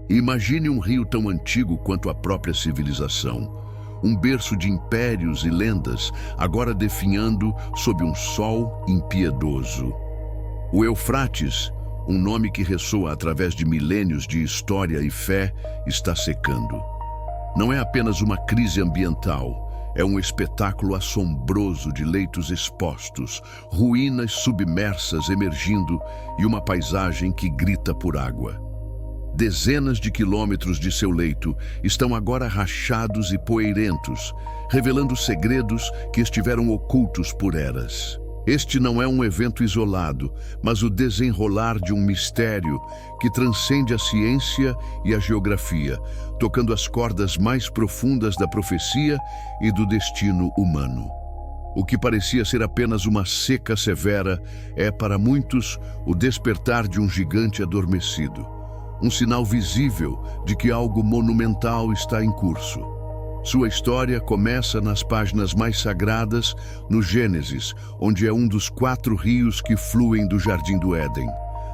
Imagine um rio tão antigo quanto a própria civilização, um berço de impérios e lendas, agora definhando sob um sol impiedoso. O Eufrates, um nome que ressoa através de milênios de história e fé, está secando. Não é apenas uma crise ambiental, é um espetáculo assombroso de leitos expostos, ruínas submersas emergindo e uma paisagem que grita por água. Dezenas de quilômetros de seu leito estão agora rachados e poeirentos, revelando segredos que estiveram ocultos por eras. Este não é um evento isolado, mas o desenrolar de um mistério que transcende a ciência e a geografia, tocando as cordas mais profundas da profecia e do destino humano. O que parecia ser apenas uma seca severa é, para muitos, o despertar de um gigante adormecido. Um sinal visível de que algo monumental está em curso. Sua história começa nas páginas mais sagradas, no Gênesis, onde é um dos 4 rios que fluem do Jardim do Éden,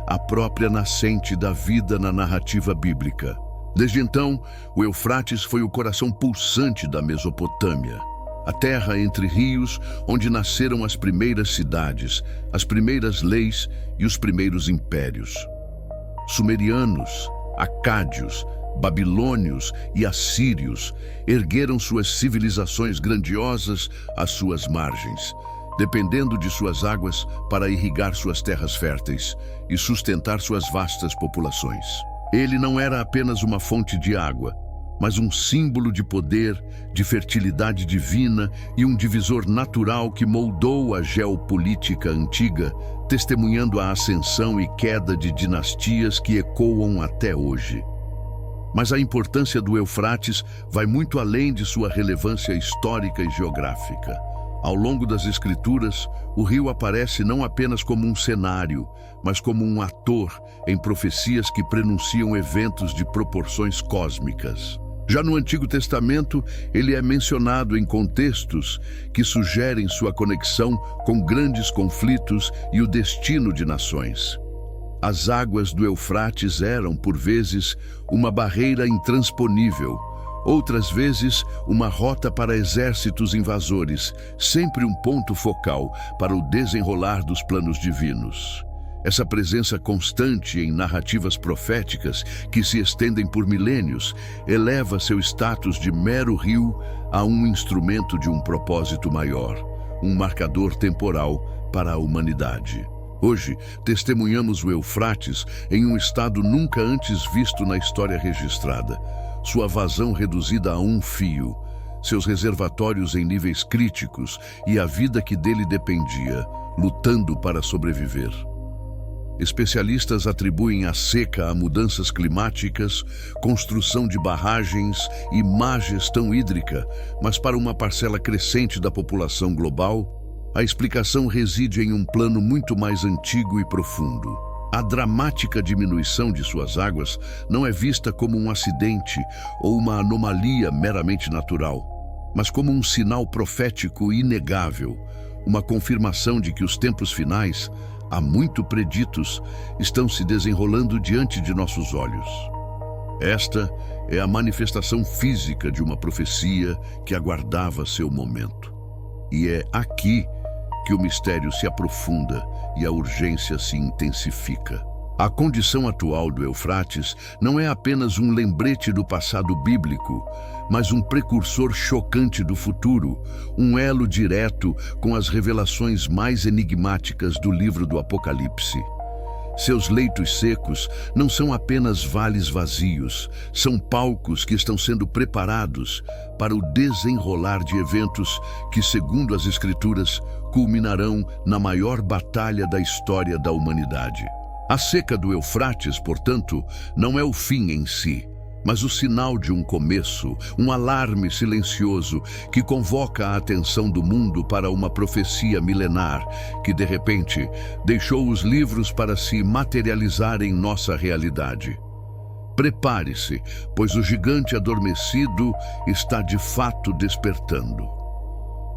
a própria nascente da vida na narrativa bíblica. Desde então, o Eufrates foi o coração pulsante da Mesopotâmia, a terra entre rios onde nasceram as primeiras cidades, as primeiras leis e os primeiros impérios. Sumerianos, acádios, babilônios e assírios ergueram suas civilizações grandiosas às suas margens, dependendo de suas águas para irrigar suas terras férteis e sustentar suas vastas populações. Ele não era apenas uma fonte de água, mas um símbolo de poder, de fertilidade divina e um divisor natural que moldou a geopolítica antiga, testemunhando a ascensão e queda de dinastias que ecoam até hoje. Mas a importância do Eufrates vai muito além de sua relevância histórica e geográfica. Ao longo das Escrituras, o rio aparece não apenas como um cenário, mas como um ator em profecias que prenunciam eventos de proporções cósmicas. Já no Antigo Testamento, ele é mencionado em contextos que sugerem sua conexão com grandes conflitos e o destino de nações. As águas do Eufrates eram, por vezes, uma barreira intransponível, outras vezes, uma rota para exércitos invasores, sempre um ponto focal para o desenrolar dos planos divinos. Essa presença constante em narrativas proféticas que se estendem por milênios eleva seu status de mero rio a um instrumento de um propósito maior, um marcador temporal para a humanidade. Hoje, testemunhamos o Eufrates em um estado nunca antes visto na história registrada. Sua vazão reduzida a um fio, seus reservatórios em níveis críticos e a vida que dele dependia, lutando para sobreviver. Especialistas atribuem a seca a mudanças climáticas, construção de barragens e má gestão hídrica, mas para uma parcela crescente da população global, a explicação reside em um plano muito mais antigo e profundo. A dramática diminuição de suas águas não é vista como um acidente ou uma anomalia meramente natural, mas como um sinal profético inegável, uma confirmação de que os tempos finais, há muito preditos, estão se desenrolando diante de nossos olhos. Esta é a manifestação física de uma profecia que aguardava seu momento. E é aqui que o mistério se aprofunda e a urgência se intensifica. A condição atual do Eufrates não é apenas um lembrete do passado bíblico, mas um precursor chocante do futuro, um elo direto com as revelações mais enigmáticas do livro do Apocalipse. Seus leitos secos não são apenas vales vazios, são palcos que estão sendo preparados para o desenrolar de eventos que, segundo as Escrituras, culminarão na maior batalha da história da humanidade. A seca do Eufrates, portanto, não é o fim em si, mas o sinal de um começo, um alarme silencioso que convoca a atenção do mundo para uma profecia milenar que, de repente, deixou os livros para se materializar em nossa realidade. Prepare-se, pois o gigante adormecido está de fato despertando.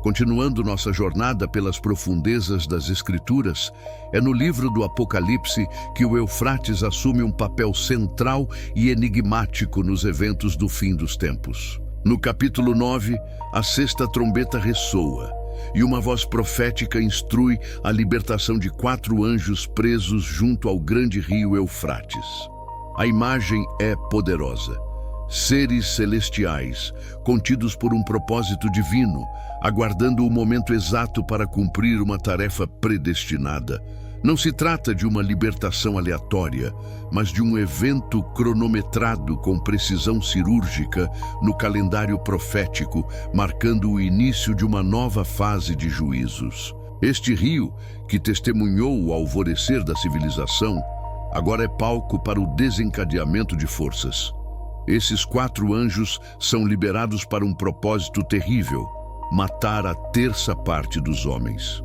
Continuando nossa jornada pelas profundezas das Escrituras, é no livro do Apocalipse que o Eufrates assume um papel central e enigmático nos eventos do fim dos tempos. No capítulo 9, a sexta trombeta ressoa, e uma voz profética instrui a libertação de 4 anjos presos junto ao grande rio Eufrates. A imagem é poderosa. Seres celestiais, contidos por um propósito divino, aguardando o momento exato para cumprir uma tarefa predestinada. Não se trata de uma libertação aleatória, mas de um evento cronometrado com precisão cirúrgica no calendário profético, marcando o início de uma nova fase de juízos. Este rio, que testemunhou o alvorecer da civilização, agora é palco para o desencadeamento de forças. Esses 4 anjos são liberados para um propósito terrível: matar a terça parte dos homens.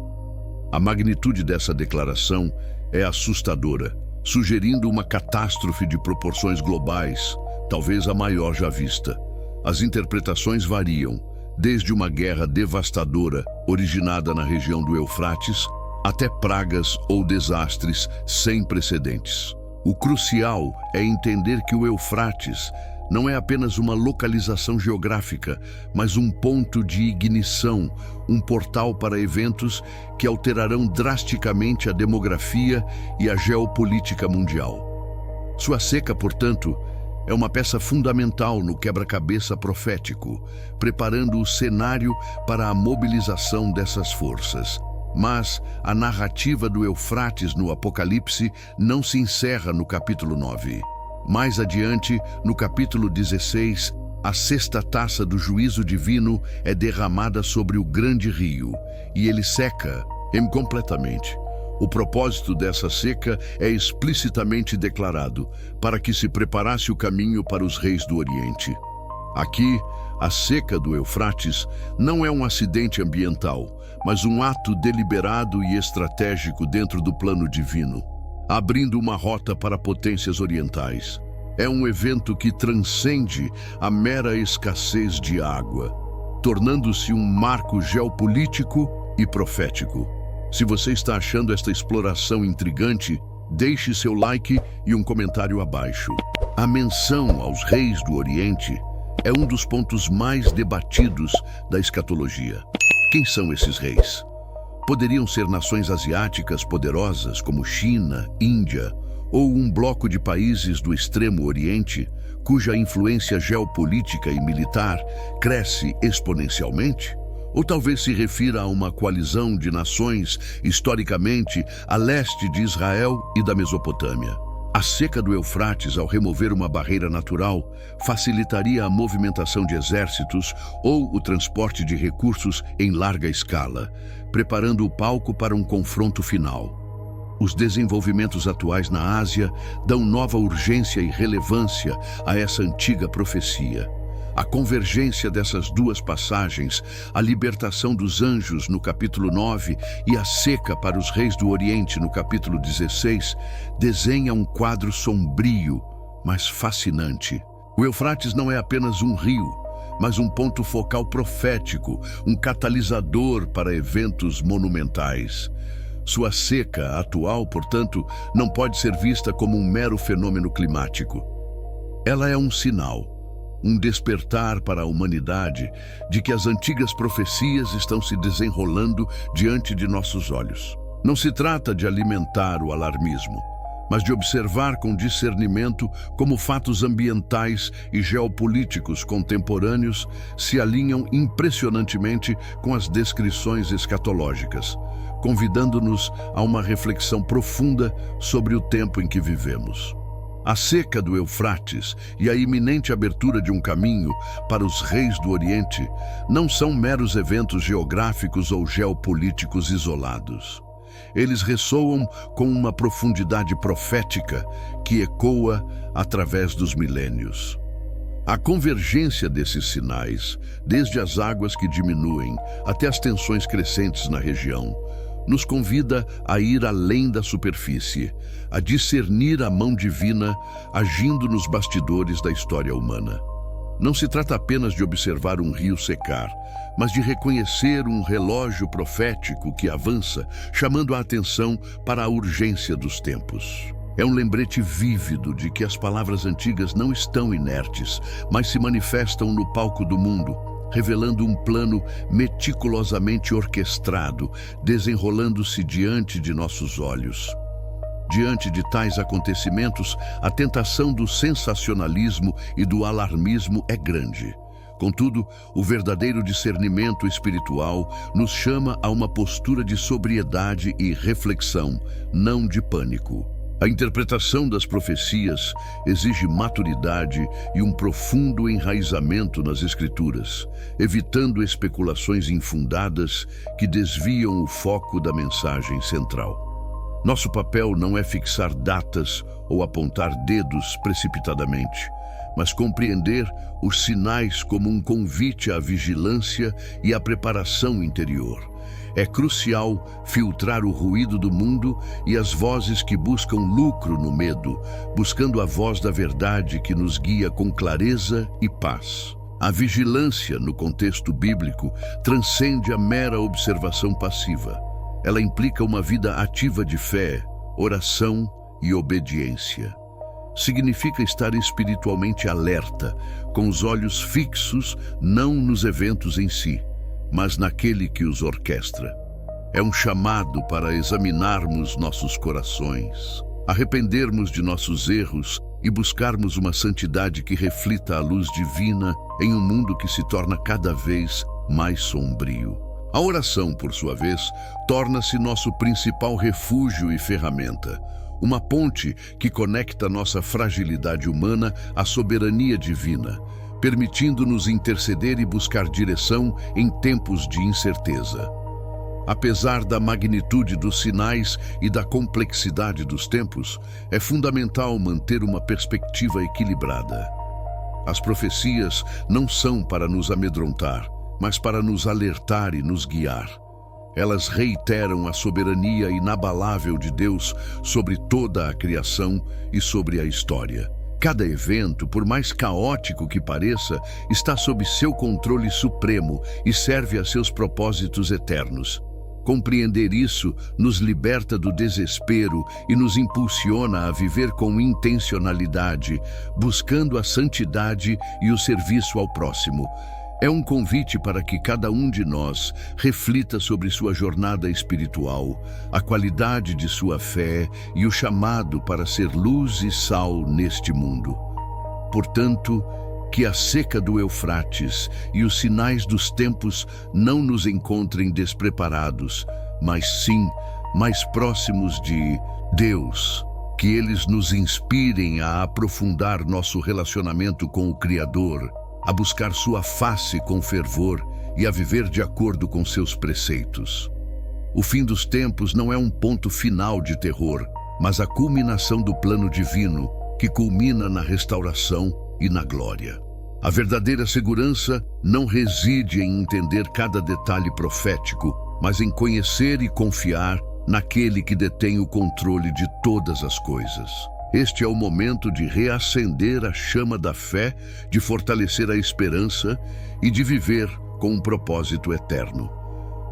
A magnitude dessa declaração é assustadora, sugerindo uma catástrofe de proporções globais, talvez a maior já vista. As interpretações variam, desde uma guerra devastadora originada na região do Eufrates, até pragas ou desastres sem precedentes. O crucial é entender que o Eufrates não é apenas uma localização geográfica, mas um ponto de ignição, um portal para eventos que alterarão drasticamente a demografia e a geopolítica mundial. Sua seca, portanto, é uma peça fundamental no quebra-cabeça profético, preparando o cenário para a mobilização dessas forças. Mas a narrativa do Eufrates no Apocalipse não se encerra no capítulo 9. Mais adiante, no capítulo 16, a sexta taça do juízo divino é derramada sobre o grande rio, e ele seca completamente. O propósito dessa seca é explicitamente declarado, para que se preparasse o caminho para os reis do Oriente. Aqui, a seca do Eufrates não é um acidente ambiental, mas um ato deliberado e estratégico dentro do plano divino, abrindo uma rota para potências orientais. É um evento que transcende a mera escassez de água, tornando-se um marco geopolítico e profético. Se você está achando esta exploração intrigante, deixe seu like e um comentário abaixo. A menção aos reis do Oriente é um dos pontos mais debatidos da escatologia. Quem são esses reis? Poderiam ser nações asiáticas poderosas como China, Índia, ou um bloco de países do Extremo Oriente, cuja influência geopolítica e militar cresce exponencialmente? Ou talvez se refira a uma coalizão de nações historicamente a leste de Israel e da Mesopotâmia. A seca do Eufrates, ao remover uma barreira natural, facilitaria a movimentação de exércitos ou o transporte de recursos em larga escala, preparando o palco para um confronto final. Os desenvolvimentos atuais na Ásia dão nova urgência e relevância a essa antiga profecia. A convergência dessas duas passagens, a libertação dos anjos no capítulo 9 e a seca para os reis do Oriente no capítulo 16, desenha um quadro sombrio, mas fascinante. O Eufrates não é apenas um rio, mas um ponto focal profético, um catalisador para eventos monumentais. Sua seca atual, portanto, não pode ser vista como um mero fenômeno climático. Ela é um sinal, um despertar para a humanidade de que as antigas profecias estão se desenrolando diante de nossos olhos. Não se trata de alimentar o alarmismo, mas de observar com discernimento como fatos ambientais e geopolíticos contemporâneos se alinham impressionantemente com as descrições escatológicas, convidando-nos a uma reflexão profunda sobre o tempo em que vivemos. A seca do Eufrates e a iminente abertura de um caminho para os reis do Oriente não são meros eventos geográficos ou geopolíticos isolados. Eles ressoam com uma profundidade profética que ecoa através dos milênios. A convergência desses sinais, desde as águas que diminuem até as tensões crescentes na região, nos convida a ir além da superfície, a discernir a mão divina agindo nos bastidores da história humana. Não se trata apenas de observar um rio secar, mas de reconhecer um relógio profético que avança, chamando a atenção para a urgência dos tempos. É um lembrete vívido de que as palavras antigas não estão inertes, mas se manifestam no palco do mundo, revelando um plano meticulosamente orquestrado, desenrolando-se diante de nossos olhos. Diante de tais acontecimentos, a tentação do sensacionalismo e do alarmismo é grande. Contudo, o verdadeiro discernimento espiritual nos chama a uma postura de sobriedade e reflexão, não de pânico. A interpretação das profecias exige maturidade e um profundo enraizamento nas Escrituras, evitando especulações infundadas que desviam o foco da mensagem central. Nosso papel não é fixar datas ou apontar dedos precipitadamente, mas compreender os sinais como um convite à vigilância e à preparação interior. É crucial filtrar o ruído do mundo e as vozes que buscam lucro no medo, buscando a voz da verdade que nos guia com clareza e paz. A vigilância, no contexto bíblico, transcende a mera observação passiva. Ela implica uma vida ativa de fé, oração e obediência. Significa estar espiritualmente alerta, com os olhos fixos não nos eventos em si, mas naquele que os orquestra. É um chamado para examinarmos nossos corações, arrependermos de nossos erros e buscarmos uma santidade que reflita a luz divina em um mundo que se torna cada vez mais sombrio. A oração, por sua vez, torna-se nosso principal refúgio e ferramenta, uma ponte que conecta nossa fragilidade humana à soberania divina, permitindo-nos interceder e buscar direção em tempos de incerteza. Apesar da magnitude dos sinais e da complexidade dos tempos, é fundamental manter uma perspectiva equilibrada. As profecias não são para nos amedrontar, mas para nos alertar e nos guiar. Elas reiteram a soberania inabalável de Deus sobre toda a criação e sobre a história. Cada evento, por mais caótico que pareça, está sob seu controle supremo e serve a seus propósitos eternos. Compreender isso nos liberta do desespero e nos impulsiona a viver com intencionalidade, buscando a santidade e o serviço ao próximo. É um convite para que cada um de nós reflita sobre sua jornada espiritual, a qualidade de sua fé e o chamado para ser luz e sal neste mundo. Portanto, que a seca do Eufrates e os sinais dos tempos não nos encontrem despreparados, mas sim mais próximos de Deus. Que eles nos inspirem a aprofundar nosso relacionamento com o Criador, a buscar sua face com fervor e a viver de acordo com seus preceitos. O fim dos tempos não é um ponto final de terror, mas a culminação do plano divino, que culmina na restauração e na glória. A verdadeira segurança não reside em entender cada detalhe profético, mas em conhecer e confiar naquele que detém o controle de todas as coisas. Este é o momento de reacender a chama da fé, de fortalecer a esperança e de viver com um propósito eterno.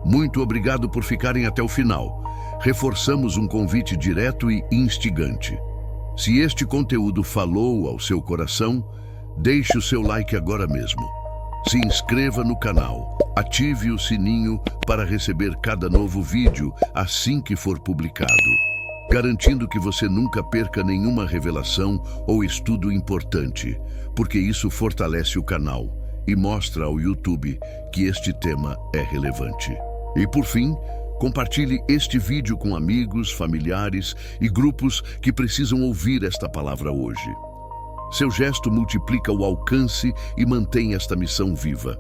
Muito obrigado por ficarem até o final. Reforçamos um convite direto e instigante. Se este conteúdo falou ao seu coração, deixe o seu like agora mesmo. Se inscreva no canal, ative o sininho para receber cada novo vídeo assim que for publicado, garantindo que você nunca perca nenhuma revelação ou estudo importante, porque isso fortalece o canal e mostra ao YouTube que este tema é relevante. E por fim, compartilhe este vídeo com amigos, familiares e grupos que precisam ouvir esta palavra hoje. Seu gesto multiplica o alcance e mantém esta missão viva.